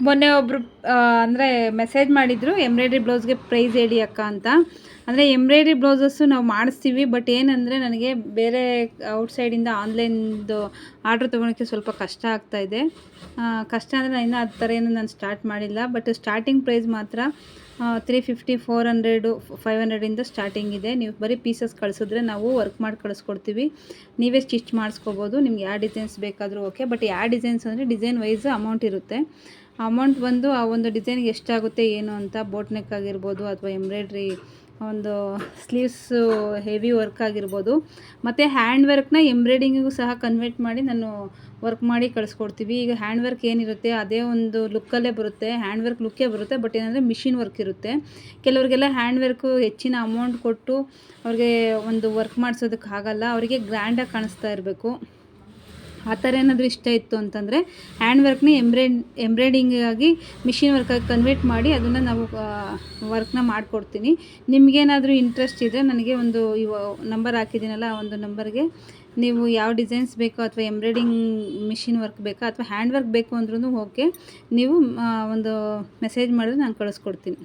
ಮೊನ್ನೆ ಒಬ್ಬರು ಅಂದರೆ ಮೆಸೇಜ್ ಮಾಡಿದರು ಎಂಬ್ರಾಯ್ಡ್ರಿ ಬ್ಲೌಸ್ಗೆ ಪ್ರೈಸ್ ಹೇಳಿ ಅಕ್ಕ ಅಂತ. ಅಂದರೆ ಎಂಬ್ರಾಯ್ಡ್ರಿ ಬ್ಲೌಸಸ್ಸು ನಾವು ಮಾಡಿಸ್ತೀವಿ. ಬಟ್ ಏನಂದರೆ ನನಗೆ ಬೇರೆ ಔಟ್ಸೈಡಿಂದ ಆನ್ಲೈನ್ದು ಆರ್ಡ್ರ್ ತೊಗೊಳಕ್ಕೆ ಸ್ವಲ್ಪ ಕಷ್ಟ ಆಗ್ತಾಯಿದೆ. ಕಷ್ಟ ಅಂದರೆ ನಾನು ಇನ್ನೂ ಆ ಥರ ಏನು ನಾನು ಸ್ಟಾರ್ಟ್ ಮಾಡಿಲ್ಲ. ಬಟ್ ಸ್ಟಾರ್ಟಿಂಗ್ ಪ್ರೈಸ್ ಮಾತ್ರ 350, 400, 500ಇಂದ ಸ್ಟಾರ್ಟಿಂಗ್ ಇದೆ. ನೀವು ಬರೀ ಪೀಸಸ್ ಕಳಿಸಿದ್ರೆ ನಾವು ವರ್ಕ್ ಮಾಡಿ ಕಳಿಸ್ಕೊಡ್ತೀವಿ. ನೀವೇ ಸ್ಟಿಚ್ ಮಾಡಿಸ್ಕೋಬೋದು. ನಿಮ್ಗೆ ಯಾವ ಡಿಸೈನ್ಸ್ ಬೇಕಾದರೂ ಓಕೆ. ಬಟ್ ಯಾವ ಡಿಸೈನ್ಸ್ ಅಂದರೆ ಡಿಸೈನ್ ವೈಸ್ ಅಮೌಂಟ್ ಇರುತ್ತೆ. ಅಮೌಂಟ್ ಬಂದು ಆ ಒಂದು ಡಿಸೈನ್ಗೆ ಎಷ್ಟಾಗುತ್ತೆ ಏನು ಅಂತ, ಬೋಟ್ ನೆಕ್ ಆಗಿರ್ಬೋದು ಅಥವಾ ಎಂಬ್ರಾಯ್ಡ್ರಿ ಒಂದು ಸ್ಲೀವ್ಸು ಹೆವಿ ವರ್ಕ್ ಆಗಿರ್ಬೋದು, ಮತ್ತು ಹ್ಯಾಂಡ್ ವರ್ಕ್ನ ಎಂಬ್ರಾಯ್ಡಿಂಗಿಗೂ ಸಹ ಕನ್ವರ್ಟ್ ಮಾಡಿ ನಾನು ವರ್ಕ್ ಮಾಡಿ ಕಳಿಸ್ಕೊಡ್ತೀವಿ. ಈಗ ಹ್ಯಾಂಡ್ ವರ್ಕ್ ಏನಿರುತ್ತೆ ಅದೇ ಒಂದು ಲುಕ್ಕಲ್ಲೇ ಬರುತ್ತೆ, ಹ್ಯಾಂಡ್ ವರ್ಕ್ ಲುಕ್ಕೇ ಬರುತ್ತೆ. ಬಟ್ ಏನಂದರೆ ಮಿಷಿನ್ ವರ್ಕ್ ಇರುತ್ತೆ. ಕೆಲವರಿಗೆಲ್ಲ ಹ್ಯಾಂಡ್ ವರ್ಕು ಹೆಚ್ಚಿನ ಅಮೌಂಟ್ ಕೊಟ್ಟು ಅವ್ರಿಗೆ ಒಂದು ವರ್ಕ್ ಮಾಡಿಸೋದಕ್ಕಾಗಲ್ಲ. ಅವರಿಗೆ ಗ್ರ್ಯಾಂಡಾಗಿ ಕಾಣಿಸ್ತಾ ಇರಬೇಕು. ಆ ಥರ ಏನಾದರೂ ಇಷ್ಟ ಇತ್ತು ಅಂತಂದರೆ ಹ್ಯಾಂಡ್ ವರ್ಕ್ನ ಎಂಬ್ರಾಯ್ಡಿಂಗಾಗಿ ಮಿಷಿನ್ ವರ್ಕಾಗಿ ಕನ್ವರ್ಟ್ ಮಾಡಿ ಅದನ್ನು ನಾವು ವರ್ಕ್ನ ಮಾಡಿಕೊಡ್ತೀನಿ. ನಿಮಗೇನಾದರೂ ಇಂಟ್ರೆಸ್ಟ್ ಇದ್ದರೆ ನನಗೆ ಒಂದು ನಂಬರ್ ಹಾಕಿದ್ದೀನಲ್ಲ, ಆ ಒಂದು ನಂಬರ್ಗೆ ನೀವು ಯಾವ ಡಿಸೈನ್ಸ್ ಬೇಕೋ ಅಥವಾ ಎಂಬ್ರಾಯ್ಡಿಂಗ್ ಮಿಷಿನ್ ವರ್ಕ್ ಬೇಕಾ ಅಥವಾ ಹ್ಯಾಂಡ್ ವರ್ಕ್ ಬೇಕು ಅಂದ್ರೂ ಓಕೆ, ನೀವು ಒಂದು ಮೆಸೇಜ್ ಮಾಡಿದ್ರೆ ನಾನು ಕಳಿಸ್ಕೊಡ್ತೀನಿ.